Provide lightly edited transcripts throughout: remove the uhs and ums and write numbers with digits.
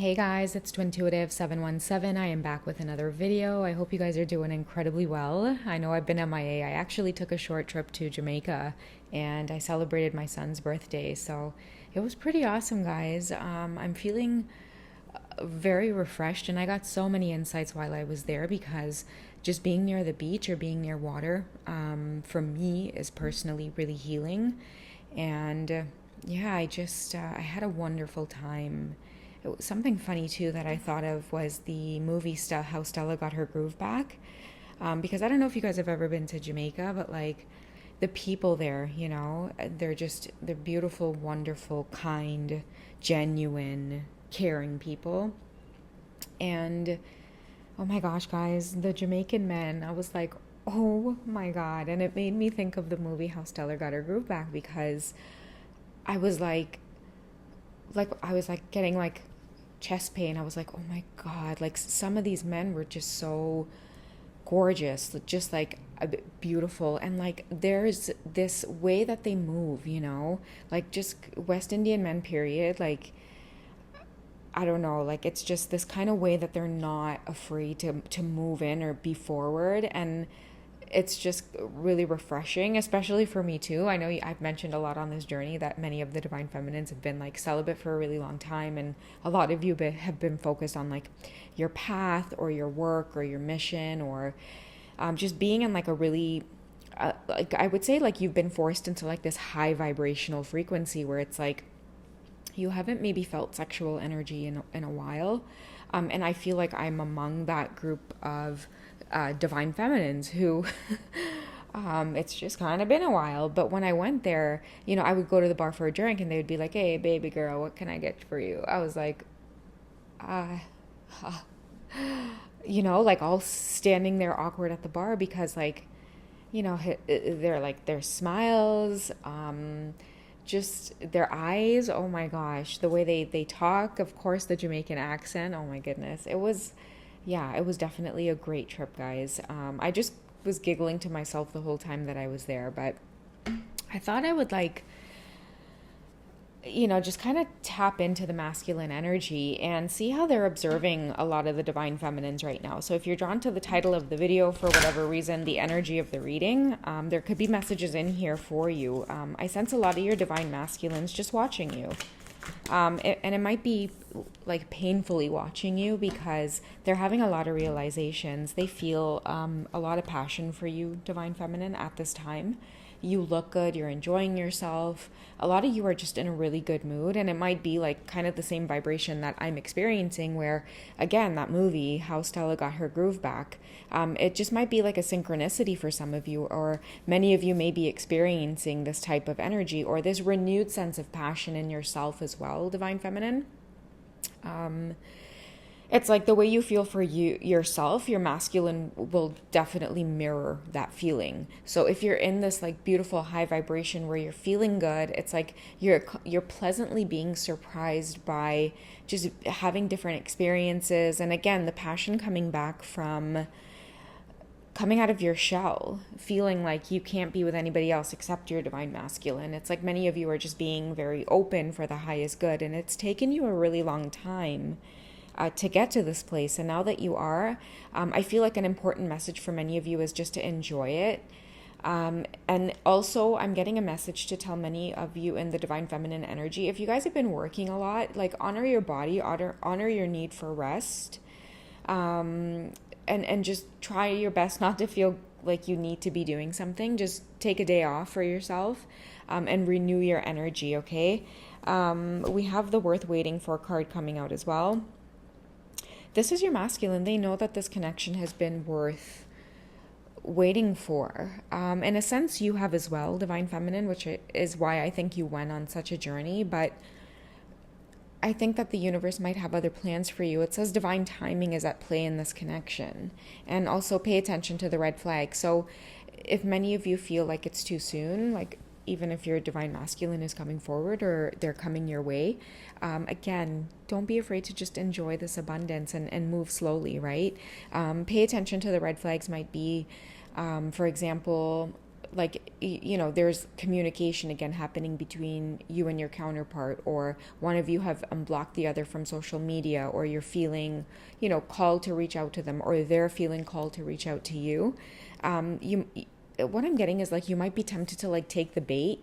Hey guys, it's Twintuitive717. I am back with another video. I hope you guys are doing incredibly well. I know I've been MIA. I actually took a short trip to Jamaica and I celebrated my son's birthday, so it was pretty awesome, guys. I'm feeling very refreshed, and I got so many insights while I was there because just being near the beach or being near water, for me, is personally really healing. And yeah, I had a wonderful time. Something funny too that I thought of was the movie How Stella Got Her Groove Back. Because I don't know if you guys have ever been to Jamaica, but like the people there, they're beautiful, wonderful, kind, genuine, caring people. And oh my gosh, guys, the Jamaican men, I was like, oh my God. And it made me think of the movie How Stella Got Her Groove Back because I was like getting like chest pain. I was like, oh my God, like some of these men were just so gorgeous, just like beautiful. And like there's this way that they move, like just West Indian men, period. Like, I don't know, like it's just this kind of way that they're not afraid to move in or be forward. And it's just really refreshing, especially for me too. I know I've mentioned a lot on this journey that many of the divine feminines have been like celibate for a really long time, and a lot of you have been focused on like your path or your work or your mission, or just being in like a really like I would say like you've been forced into like this high vibrational frequency where it's like you haven't maybe felt sexual energy in a while. And I feel like I'm among that group of divine feminines who it's just kind of been a while. But when I went there, I would go to the bar for a drink and they would be like, hey, baby girl, what can I get for you? I was like, like all standing there awkward at the bar because like, they're like their smiles, just their eyes, oh my gosh, the way they talk, of course the Jamaican accent, oh my goodness. It was definitely a great trip, guys. I just was giggling to myself the whole time that I was there, but I thought I would like just kind of tap into the masculine energy and see how they're observing a lot of the divine feminines right now. So if you're drawn to the title of the video for whatever reason, the energy of the reading, there could be messages in here for you. I sense a lot of your divine masculines just watching you. And it might be like painfully watching you because they're having a lot of realizations. They feel a lot of passion for you, divine feminine, at this time. You look good, you're enjoying yourself. A lot of you are just in a really good mood, and it might be like kind of the same vibration that I'm experiencing where, again, that movie, How Stella Got Her Groove Back, it just might be like a synchronicity for some of you, or many of you may be experiencing this type of energy or this renewed sense of passion in yourself as well, divine feminine. It's like the way you feel for yourself, your masculine will definitely mirror that feeling. So if you're in this like beautiful high vibration where you're feeling good, it's like you're pleasantly being surprised by just having different experiences. And again, the passion coming back from coming out of your shell, feeling like you can't be with anybody else except your divine masculine. It's like many of you are just being very open for the highest good, and it's taken you a really long time to get to this place. And now that you are, I feel like an important message for many of you is just to enjoy it. And also, I'm getting a message to tell many of you in the divine feminine energy, if you guys have been working a lot, like honor your body, honor your need for rest, and just try your best not to feel like you need to be doing something. Just take a day off for yourself, and renew your energy, okay? We have the worth waiting for card coming out as well. This is your masculine. They know that this connection has been worth waiting for. In a sense, you have as well, divine feminine, which is why I think you went on such a journey. But I think that the universe might have other plans for you. It says divine timing is at play in this connection. And also pay attention to the red flag. So if many of you feel like it's too soon, like even if your divine masculine is coming forward or they're coming your way, again, don't be afraid to just enjoy this abundance and move slowly, right? Pay attention to the red flags. Might be, for example, like there's communication again happening between you and your counterpart, or one of you have unblocked the other from social media, or you're feeling, called to reach out to them, or they're feeling called to reach out to you. What I'm getting is like you might be tempted to like take the bait,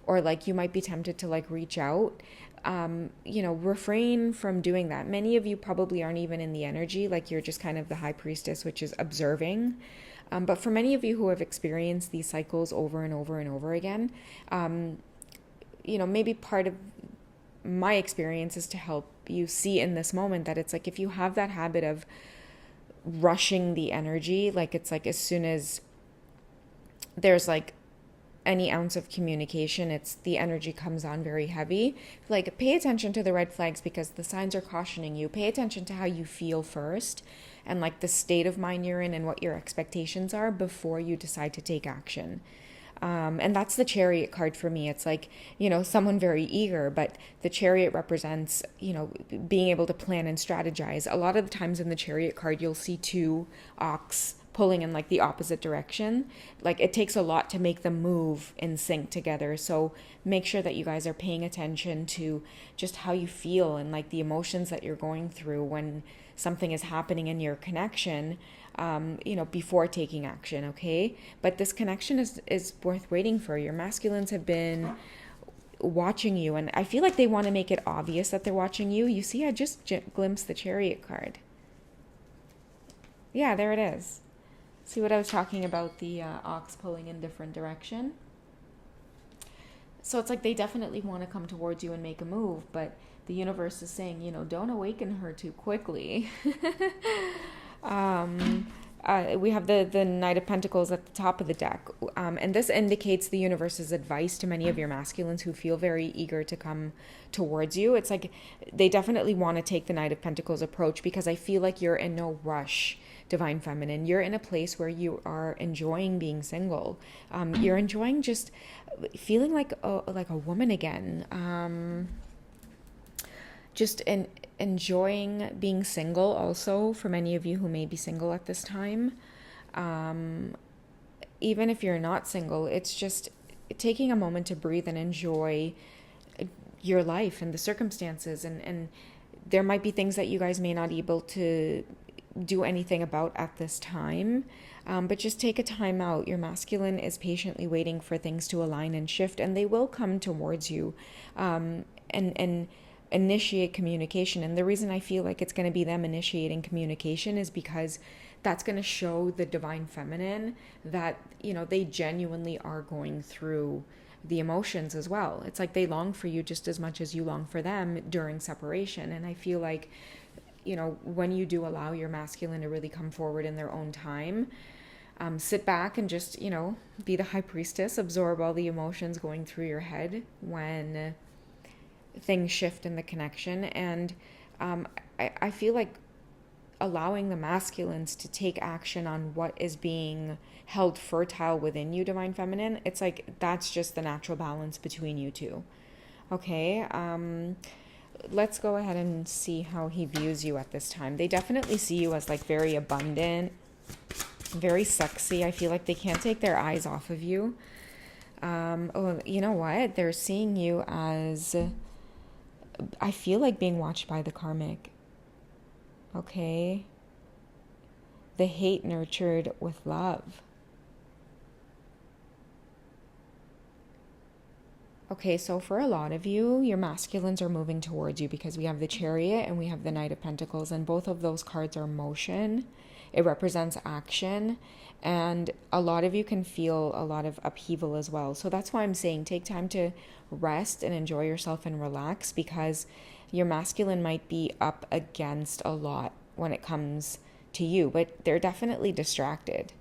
or like you might be tempted to like reach out. Refrain from doing that. Many of you probably aren't even in the energy, like you're just kind of the high priestess, which is observing. But for many of you who have experienced these cycles over and over and over again, maybe part of my experience is to help you see in this moment that it's like if you have that habit of rushing the energy, like it's like as soon as there's like any ounce of communication, it's the energy comes on very heavy. Like pay attention to the red flags because the signs are cautioning you. Pay attention to how you feel first, and like the state of mind you're in and what your expectations are before you decide to take action. And that's the Chariot card for me. It's like, someone very eager, but the Chariot represents, being able to plan and strategize. A lot of the times in the Chariot card, you'll see two ox pulling in like the opposite direction. Like it takes a lot to make them move in sync together. So make sure that you guys are paying attention to just how you feel and like the emotions that you're going through when something is happening in your connection, before taking action, okay? But this connection is worth waiting for. Your masculines have been watching you, and I feel like they want to make it obvious that they're watching you. You see, I just glimpsed the Chariot card. Yeah, there it is. See what I was talking about, the ox pulling in different direction? So it's like they definitely want to come towards you and make a move, but the universe is saying, don't awaken her too quickly. We have the Knight of Pentacles at the top of the deck. And this indicates the universe's advice to many of your masculines who feel very eager to come towards you. It's like they definitely want to take the Knight of Pentacles approach because I feel like you're in no rush, Divine Feminine. You're in a place where you are enjoying being single. You're enjoying just feeling like a woman again. Just enjoying being single also, for many of you who may be single at this time. Even if you're not single, it's just taking a moment to breathe and enjoy your life and the circumstances. And there might be things that you guys may not be able to do anything about at this time. But just take a time out. Your masculine is patiently waiting for things to align and shift, and they will come towards you. And initiate communication. And the reason I feel like it's going to be them initiating communication is because that's going to show the Divine Feminine that, they genuinely are going through the emotions as well. It's like they long for you just as much as you long for them during separation. And I feel like, when you do allow your masculine to really come forward in their own time, sit back and just, be the high priestess, absorb all the emotions going through your head when things shift in the connection. And I feel like allowing the masculines to take action on what is being held fertile within you, Divine Feminine, it's like that's just the natural balance between you two. Okay, let's go ahead and see how he views you at this time. They definitely see you as like very abundant, very sexy. I feel like they can't take their eyes off of you. You know what? They're seeing you as, I feel like being watched by the Karmic. Okay. The hate nurtured with love. Okay, so for a lot of you, your masculines are moving towards you because we have the Chariot and we have the Knight of Pentacles, and both of those cards are motion. It represents action, and a lot of you can feel a lot of upheaval as well. So that's why I'm saying take time to rest and enjoy yourself and relax, because your masculine might be up against a lot when it comes to you, but they're definitely distracted.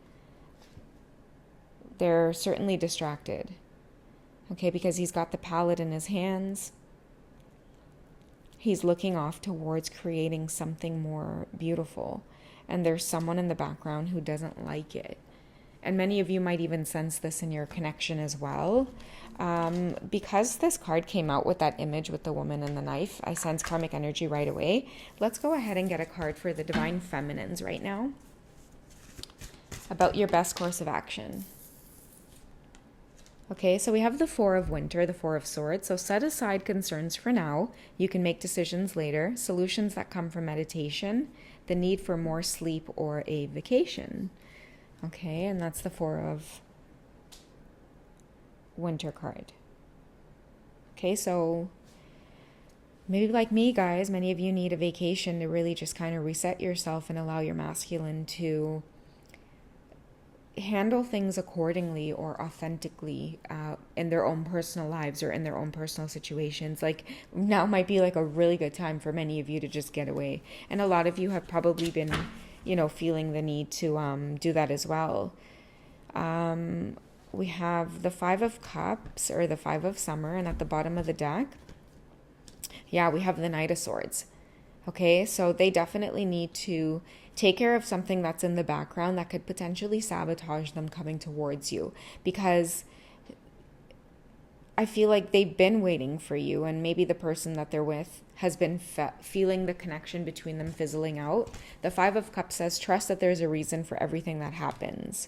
They're certainly distracted. Okay, because he's got the palette in his hands. He's looking off towards creating something more beautiful. And there's someone in the background who doesn't like it. And many of you might even sense this in your connection as well. Because this card came out with that image with the woman and the knife, I sense karmic energy right away. Let's go ahead and get a card for the Divine Feminines right now about your best course of action. Okay, so we have the Four of Winter, the Four of Swords. So set aside concerns for now. You can make decisions later. Solutions that come from meditation, the need for more sleep, or a vacation. Okay, and that's the Four of Winter card. Okay, so maybe like me, guys, many of you need a vacation to really just kind of reset yourself and allow your masculine to handle things accordingly or authentically in their own personal lives or in their own personal situations. Like now might be like a really good time for many of you to just get away. And a lot of you have probably been, feeling the need to do that as well. We have the Five of Cups or the Five of Summer, and at the bottom of the deck, we have the Knight of Swords. Okay, so they definitely need to take care of something that's in the background that could potentially sabotage them coming towards you, because I feel like they've been waiting for you, and maybe the person that they're with has been feeling the connection between them fizzling out. The Five of Cups says, trust that there's a reason for everything that happens.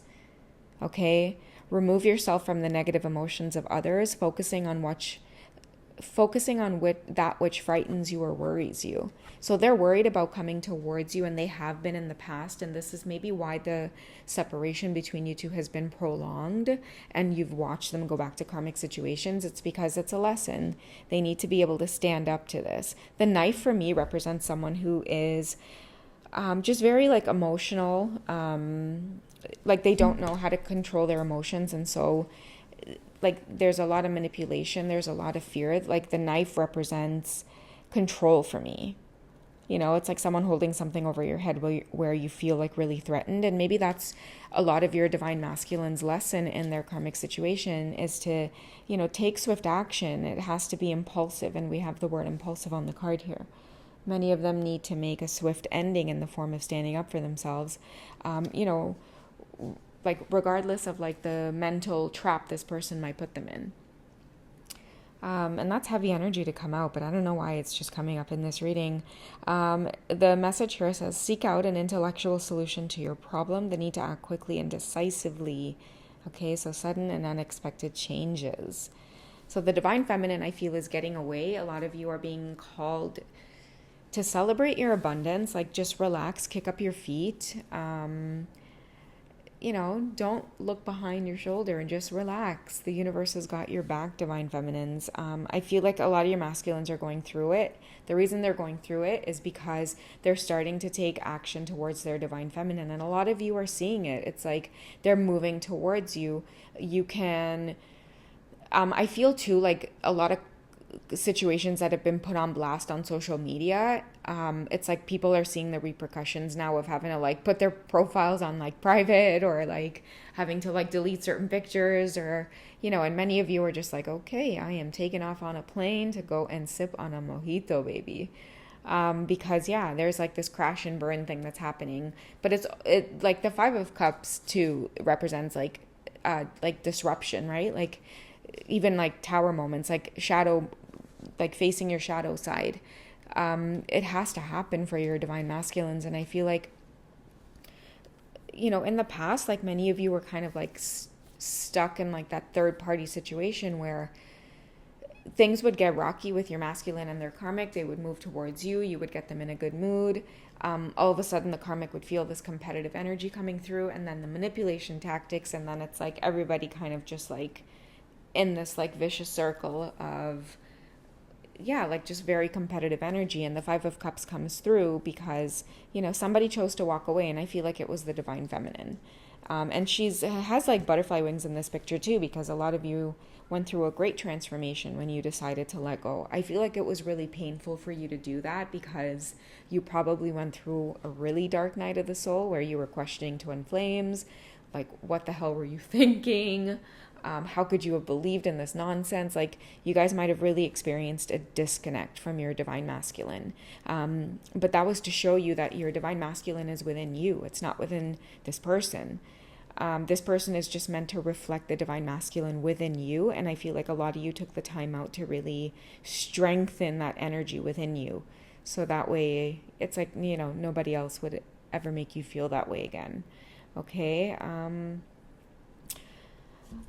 Okay, remove yourself from the negative emotions of others, focusing on that which frightens you or worries you. So they're worried about coming towards you, and they have been in the past, and this is maybe why the separation between you two has been prolonged and you've watched them go back to karmic situations. It's because it's a lesson. They need to be able to stand up to this. The knife for me represents someone who is just very like emotional, like they don't know how to control their emotions, and so like there's a lot of manipulation, there's a lot of fear. Like the knife represents control for me. It's like someone holding something over your head where you feel like really threatened. And maybe that's a lot of your divine masculine's lesson in their karmic situation, is to, take swift action. It has to be impulsive, and we have the word impulsive on the card here. Many of them need to make a swift ending in the form of standing up for themselves. Like regardless of like the mental trap this person might put them in. And that's heavy energy to come out, but I don't know why it's just coming up in this reading. The message here says, seek out an intellectual solution to your problem, the need to act quickly and decisively. Okay, so sudden and unexpected changes. So the divine feminine, I feel, is getting away. A lot of you are being called to celebrate your abundance, like just relax, kick up your feet. Don't look behind your shoulder and just relax. The universe has got your back, divine feminines. I feel like a lot of your masculines are going through it. The reason they're going through it is because they're starting to take action towards their divine feminine. And a lot of you are seeing it. It's like they're moving towards you. You can, I feel too, like a lot of situations that have been put on blast on social media, it's like people are seeing the repercussions now of having to like put their profiles on like private, or like having to like delete certain pictures, or and many of you are just like, okay, I am taking off on a plane to go and sip on a mojito, baby. Because there's like this crash and burn thing that's happening, but it like the Five of Cups too represents like disruption, right? Like even like tower moments, like shadow, like facing your shadow side. It has to happen for your divine masculines. And I feel like, in the past, like many of you were kind of like stuck in like that third party situation where things would get rocky with your masculine and their karmic. They would move towards you. You would get them in a good mood. All of a sudden the karmic would feel this competitive energy coming through, and then the manipulation tactics. And then it's like everybody kind of just like in this like vicious circle of like just very competitive energy. And the Five of Cups comes through because somebody chose to walk away, and I feel like it was the divine feminine. And has like butterfly wings in this picture too, because a lot of you went through a great transformation when you decided to let go. I feel like it was really painful for you to do that, because you probably went through a really dark night of the soul where you were questioning twin flames. Like, what the hell were you thinking? How could you have believed in this nonsense? Like, you guys might have really experienced a disconnect from your divine masculine. But that was to show you that your divine masculine is within you. It's not within this person. This person is just meant to reflect the divine masculine within you. And I feel like a lot of you took the time out to really strengthen that energy within you. So that way, it's like, nobody else would ever make you feel that way again. Okay.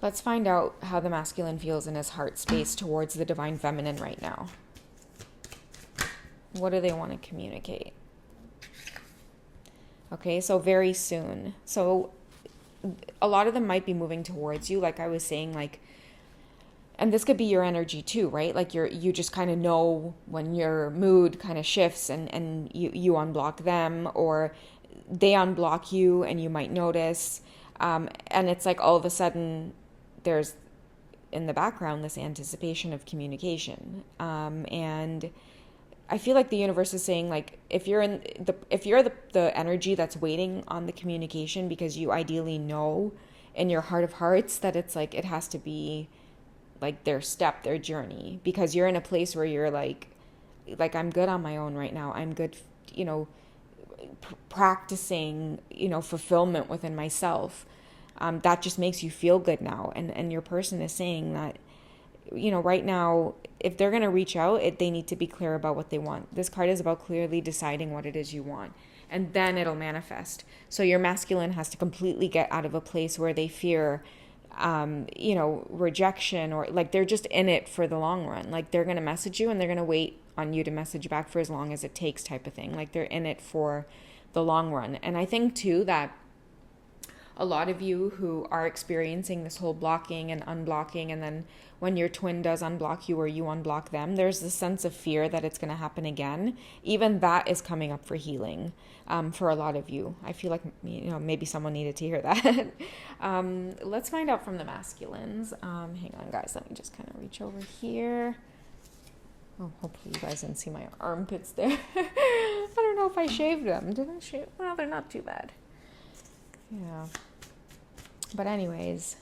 Let's find out how the masculine feels in his heart space towards the divine feminine right now. What do they want to communicate? Okay, so very soon. So a lot of them might be moving towards you, like I was saying, like, and this could be your energy too, right? Like you just kind of know when your mood kind of shifts, and you unblock them, or they unblock you and you might notice. And it's like all of a sudden there's in the background this anticipation of communication. And I feel like the universe is saying, like, if you're the energy that's waiting on the communication because you ideally know in your heart of hearts that it's like it has to be like their journey, because you're in a place where you're like I'm good on my own right now. I'm good, practicing, fulfillment within myself. That just makes you feel good now. And your person is saying that, right now, if they're going to reach out, they need to be clear about what they want. This card is about clearly deciding what it is you want, and then it'll manifest. So your masculine has to completely get out of a place where they fear, rejection, or like they're just in it for the long run. Like they're going to message you and they're going to wait on you to message back for as long as it takes, type of thing. Like they're in it for the long run. And I think too that a lot of you who are experiencing this whole blocking and unblocking, and then when your twin does unblock you or you unblock them, there's this sense of fear that it's going to happen again. Even that is coming up for healing, for a lot of you. I feel like, maybe someone needed to hear that. Let's find out from the masculines. Hang on, guys. Let me just kind of reach over here. Oh, hopefully you guys didn't see my armpits there. I don't know if I shaved them. Did I shave? Well, they're not too bad. Yeah. But anyways.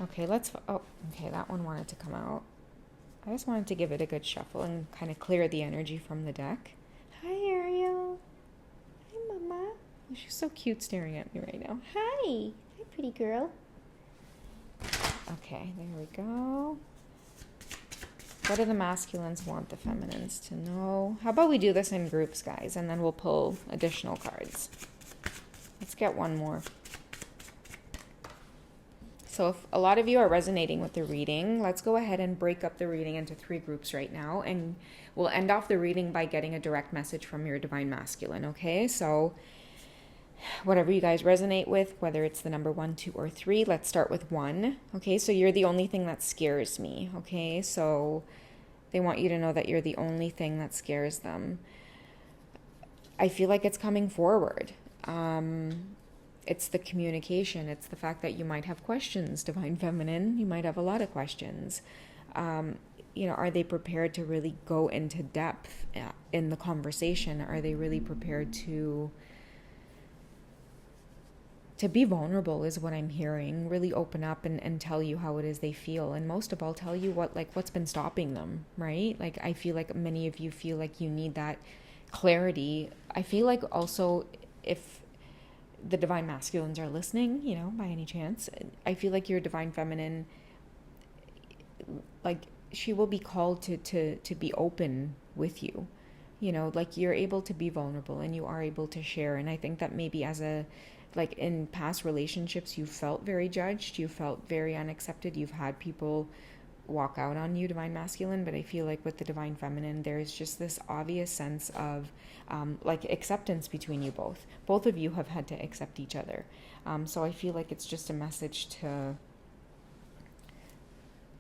Okay, okay, that one wanted to come out. I just wanted to give it a good shuffle and kind of clear the energy from the deck. Hi, Ariel. Hi, Mama. Oh, she's so cute staring at me right now. Hi. Hi, pretty girl. Okay, there we go. What do the masculines want the feminines to know? How about we do this in groups, guys, and then we'll pull additional cards. Let's get one more. So if a lot of you are resonating with the reading, let's go ahead and break up the reading into 3 groups right now. And we'll end off the reading by getting a direct message from your divine masculine, okay? So whatever you guys resonate with, whether it's the number 1, 2, or 3, let's start with 1. Okay, so you're the only thing that scares me, okay? So they want you to know that you're the only thing that scares them. I feel like it's coming forward. It's the communication. It's the fact that you might have questions, divine feminine. You might have a lot of questions. Are they prepared to really go into depth in the conversation? Are they really prepared to be vulnerable, is what I'm hearing. Really open up and tell you how it is they feel. And most of all, tell you what's been stopping them, right? Like, I feel like many of you feel like you need that clarity. I feel like also, if the divine masculines are listening, by any chance, I feel like your divine feminine, like, she will be called to be open with you. Like, you're able to be vulnerable and you are able to share. And I think that maybe like in past relationships, you felt very judged, you felt very unaccepted, you've had people walk out on you, divine masculine. But I feel like with the divine feminine, there's just this obvious sense of like acceptance between you both. Both of you have had to accept each other. So I feel like it's just a message to,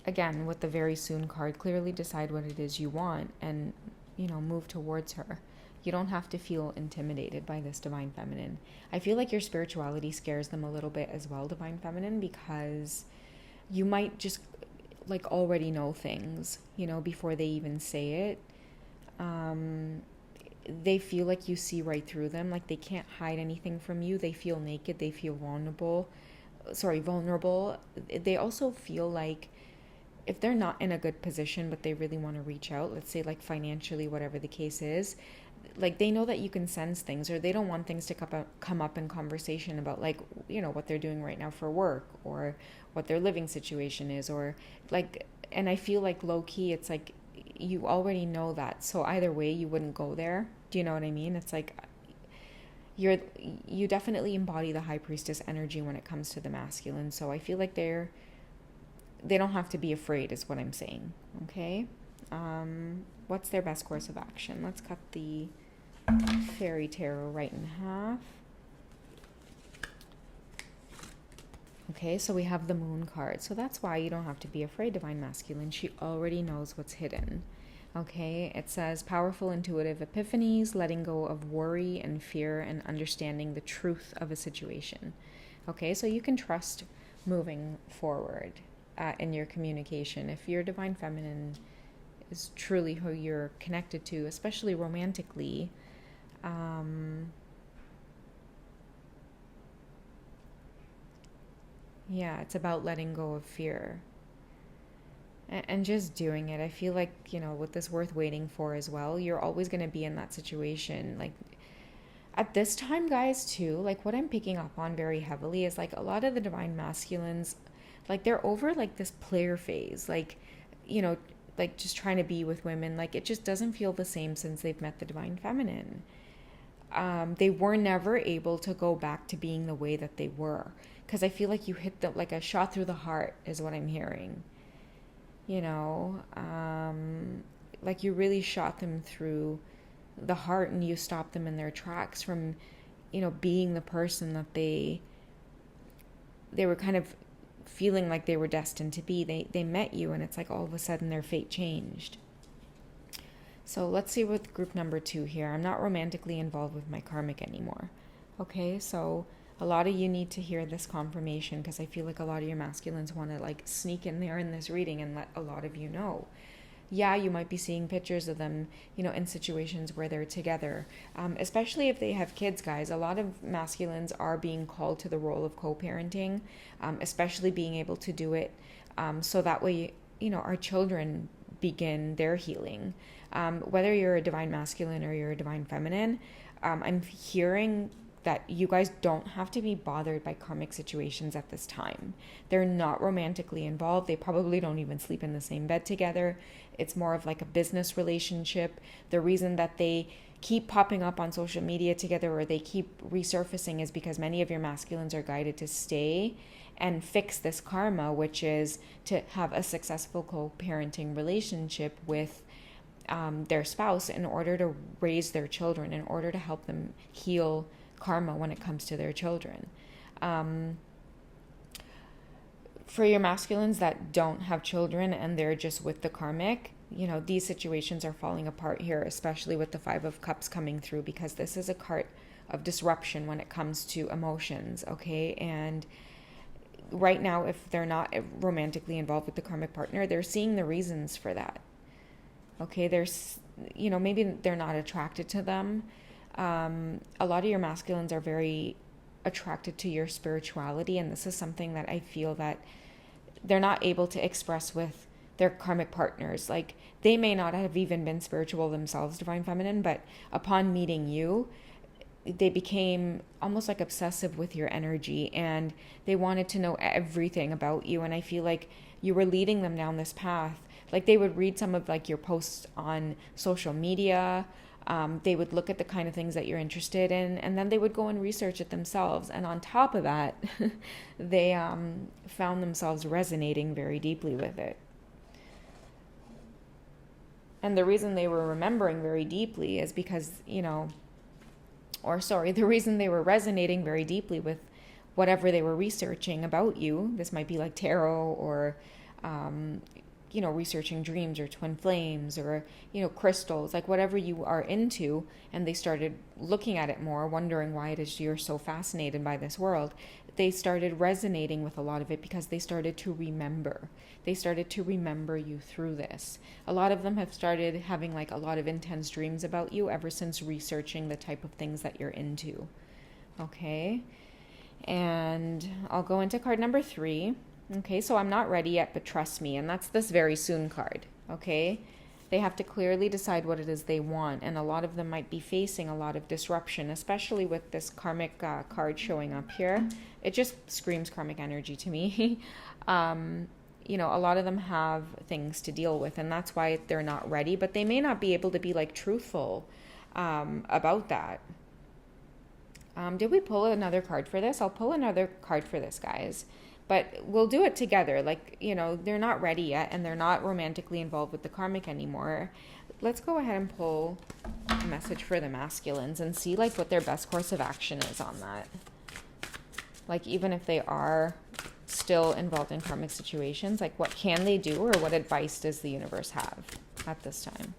again, with the very soon card, clearly decide what it is you want and, move towards her. You don't have to feel intimidated by this divine feminine. I feel like your spirituality scares them a little bit as well, divine feminine, because you might just like already know things, before they even say it. They feel like you see right through them. Like, they can't hide anything from you. They feel naked. They feel vulnerable. They also feel like if they're not in a good position, but they really want to reach out, let's say like financially, whatever the case is, like they know that you can sense things, or they don't want things to come up in conversation about like, what they're doing right now for work, or what their living situation is, or like, and I feel like low key, it's like you already know that. So either way, you wouldn't go there. Do you know what I mean? It's like, you definitely embody the high priestess energy when it comes to the masculine. So I feel like they don't have to be afraid is what I'm saying. Okay. What's their best course of action? Let's cut the fairy tarot right in half. Okay, so we have the moon card. So that's why you don't have to be afraid, divine masculine. She already knows what's hidden. Okay, it says powerful intuitive epiphanies, letting go of worry and fear and understanding the truth of a situation. Okay, so you can trust moving forward in your communication. If your divine feminine is truly who you're connected to, especially romantically, yeah, it's about letting go of fear and just doing it. I feel like, with this worth waiting for as well, you're always going to be in that situation. Like at this time, guys, too, like what I'm picking up on very heavily is like a lot of the divine masculines, like they're over like this player phase, like, like just trying to be with women. Like it just doesn't feel the same since they've met the divine feminine. They were never able to go back to being the way that they were. Because I feel like you hit them like a shot through the heart is what I'm hearing. Like you really shot them through the heart and you stopped them in their tracks from, being the person that they were kind of feeling like they were destined to be. They met you and it's like all of a sudden their fate changed. So let's see with group number 2 here. I'm not romantically involved with my karmic anymore. Okay, so a lot of you need to hear this confirmation because I feel like a lot of your masculines want to like sneak in there in this reading and let a lot of you know. Yeah, you might be seeing pictures of them, in situations where they're together, especially if they have kids, guys. A lot of masculines are being called to the role of co-parenting, especially being able to do it so that way, our children begin their healing. Whether you're a divine masculine or you're a divine feminine, I'm hearing that you guys don't have to be bothered by karmic situations at this time. They're not romantically involved. They probably don't even sleep in the same bed together. It's more of like a business relationship. The reason that they keep popping up on social media together or they keep resurfacing is because many of your masculines are guided to stay and fix this karma, which is to have a successful co-parenting relationship with their spouse in order to raise their children, in order to help them heal karma when it comes to their children. For your masculines that don't have children and they're just with the karmic, these situations are falling apart here, especially with the 5 of Cups coming through, because this is a card of disruption when it comes to emotions, okay? And right now, if they're not romantically involved with the karmic partner, they're seeing the reasons for that. Okay, there's, maybe they're not attracted to them. A lot of your masculines are very attracted to your spirituality, and this is something that I feel that they're not able to express with their karmic partners. Like they may not have even been spiritual themselves, divine feminine, but upon meeting you, they became almost like obsessive with your energy and they wanted to know everything about you. And I feel like you were leading them down this path. Like they would read some of like your posts on social media. They would look at the kind of things that you're interested in, and then they would go and research it themselves. And on top of that, they found themselves resonating very deeply with it. And the reason they were remembering very deeply is because, the reason they were resonating very deeply with whatever they were researching about you. This might be like tarot or, researching dreams or twin flames or, crystals, like whatever you are into. And they started looking at it more, wondering why it is you're so fascinated by this world. They started resonating with a lot of it because they started to remember. They started to remember you through this. A lot of them have started having like a lot of intense dreams about you ever since researching the type of things that you're into. Okay. And I'll go into card number 3. Okay, so I'm not ready yet, but trust me. And that's this very soon card, okay? They have to clearly decide what it is they want. And a lot of them might be facing a lot of disruption, especially with this karmic card showing up here. It just screams karmic energy to me. A lot of them have things to deal with, and that's why they're not ready. But they may not be able to be like truthful about that. Did we pull another card for this? I'll pull another card for this, guys. But we'll do it together. Like, they're not ready yet and they're not romantically involved with the karmic anymore. Let's go ahead and pull a message for the masculines and see like what their best course of action is on that. Like, even if they are still involved in karmic situations, like what can they do, or what advice does the universe have at this time?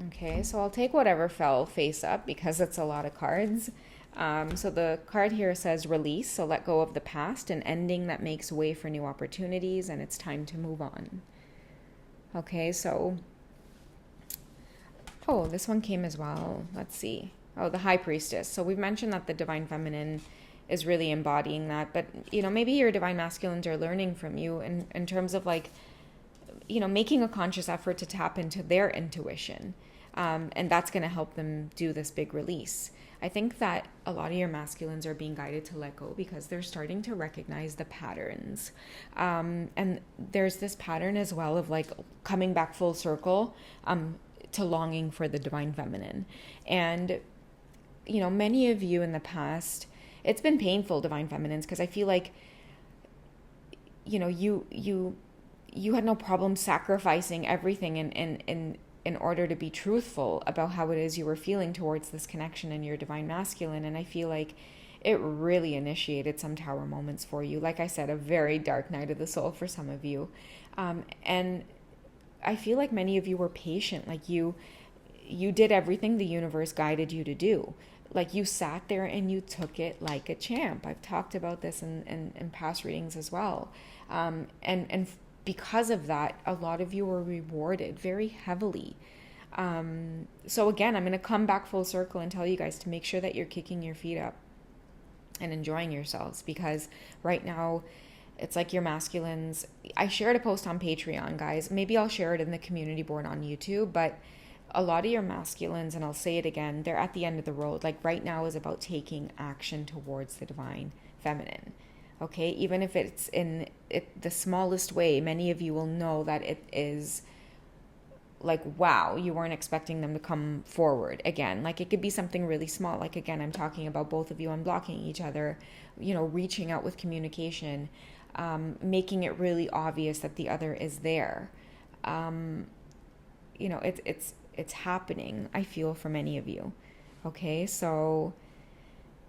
Okay, so I'll take whatever fell face up because it's a lot of cards. So the card here says release, so let go of the past, an ending that makes way for new opportunities, and it's time to move on. Okay, so, oh, this one came as well. Let's see. Oh, the High Priestess. So we've mentioned that the Divine Feminine is really embodying that, but, maybe your Divine Masculines are learning from you in terms of like, making a conscious effort to tap into their intuition. And that's going to help them do this big release. I think that a lot of your masculines are being guided to let go because they're starting to recognize the patterns. And there's this pattern as well of like coming back full circle to longing for the Divine Feminine. And, many of you in the past, it's been painful, Divine Feminines, because I feel like, you had no problem sacrificing everything in order to be truthful about how it is you were feeling towards this connection in your Divine Masculine. And I feel like it really initiated some tower moments for you. Like I said, a very dark night of the soul for some of you. And I feel like many of you were patient. Like you did everything the universe guided you to do. Like you sat there and you took it like a champ. I've talked about this in past readings as well. And because of that, a lot of you were rewarded very heavily. So again, I'm going to come back full circle and tell you guys to make sure that you're kicking your feet up and enjoying yourselves, because right now it's like your masculines. I shared a post on Patreon, guys. Maybe I'll share it in the community board on YouTube, but a lot of your masculines, and I'll say it again, they're at the end of the road. Like right now is about taking action towards the Divine Feminine. Okay, even if it's in the smallest way, many of you will know that it is like, wow, you weren't expecting them to come forward again. Like it could be something really small. Like again, I'm talking about both of you unblocking each other, reaching out with communication, making it really obvious that the other is there. It's happening, I feel, for many of you. Okay, so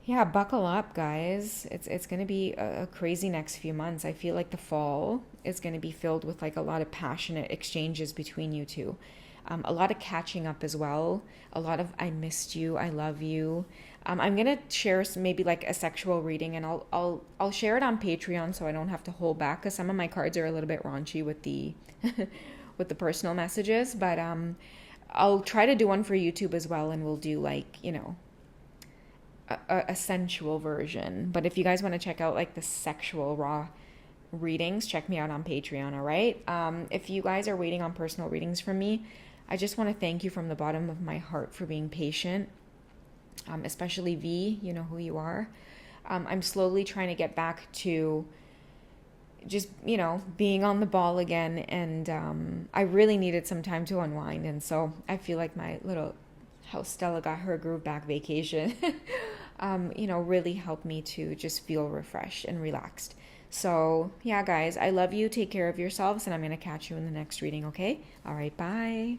yeah, buckle up, guys. It's going to be a crazy next few months. I feel like the fall is going to be filled with like a lot of passionate exchanges between you two. A lot of catching up as well. A lot of I missed you, I love you. I'm going to share maybe like a sexual reading, and I'll share it on Patreon so I don't have to hold back, because some of my cards are a little bit raunchy with the with the personal messages, but I'll try to do one for YouTube as well, and we'll do like, a sensual version. But if you guys want to check out like the sexual raw readings, check me out on Patreon. All right. If you guys are waiting on personal readings from me, I just want to thank you from the bottom of my heart for being patient. Especially V, you know who you are. I'm slowly trying to get back to just, being on the ball again. And I really needed some time to unwind. And so I feel like my little how Stella got her groove back vacation, really helped me to just feel refreshed and relaxed. So yeah, guys, I love you. Take care of yourselves, and I'm going to catch you in the next reading. Okay. All right. Bye.